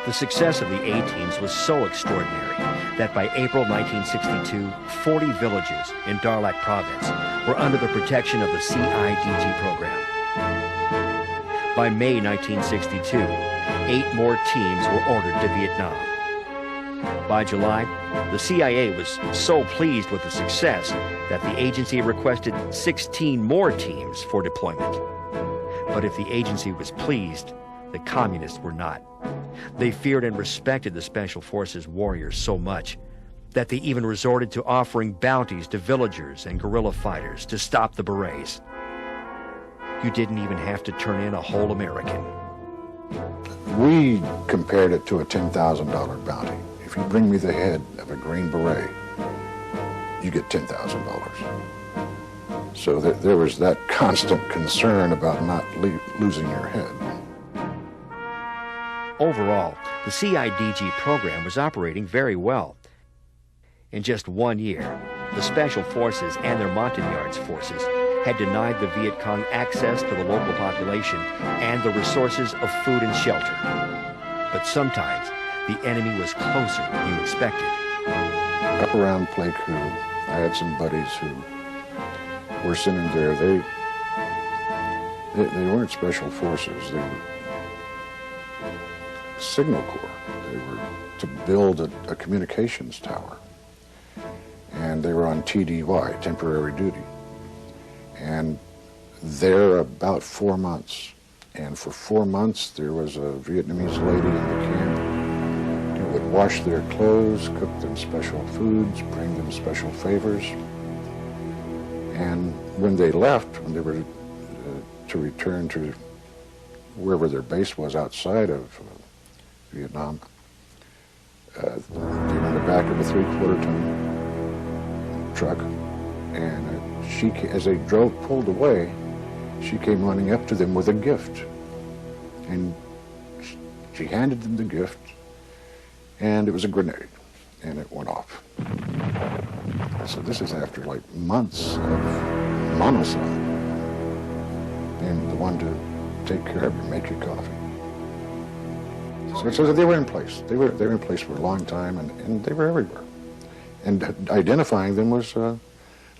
The success of the A teams was so extraordinary that by April 1962, 40 villages in Darlac province were under the protection of the CIDG program. By May 1962, 8 more teams were ordered to Vietnam. By July, the CIA was so pleased with the success that the agency requested 16 more teams for deployment. But if the agency was pleased, the communists were not. They feared and respected the Special Forces warriors so much that they even resorted to offering bounties to villagers and guerrilla fighters to stop the Berets. You didn't even have to turn in a whole American. We compared it to a $10,000 bounty. If you bring me the head of a Green Beret, you get $10,000. So there was that constant concern about not losing your head. Overall, the CIDG program was operating very well. In just 1 year, the Special Forces and their Montagnards forces had denied the Viet Cong access to the local population and the resources of food and shelter. But sometimes, the enemy was closer than you expected. Up around Pleiku, I had some buddies who were sent in there. They weren't Special Forces. They were Signal Corps. They were to build a communications tower. And they were on TDY, temporary duty. And there about 4 months. And for 4 months, there was a Vietnamese lady in the camp who would wash their clothes, cook them special foods, bring them special favors. And when they left, when they were to return to wherever their base was outside of Vietnam, they were in the back of a 3/4-ton truck, and as they pulled away, she came running up to them with a gift. And she handed them the gift, and it was a grenade, and it went off. So this is after like months of monocyte, being the one to take care of you, make your coffee. So they were in place. They were in place for a long time, and they were everywhere. And identifying them was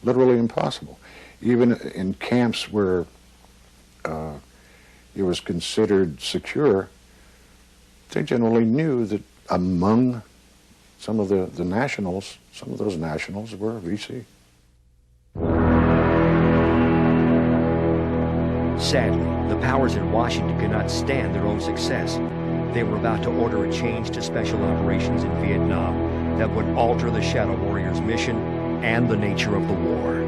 literally impossible. Even in camps where it was considered secure, they generally knew that among some of the nationals, some of those nationals were VC. Sadly, the powers in Washington could not stand their own success. They were about to order a change to special operations in Vietnam that would alter the Shadow Warriors' mission and the nature of the war.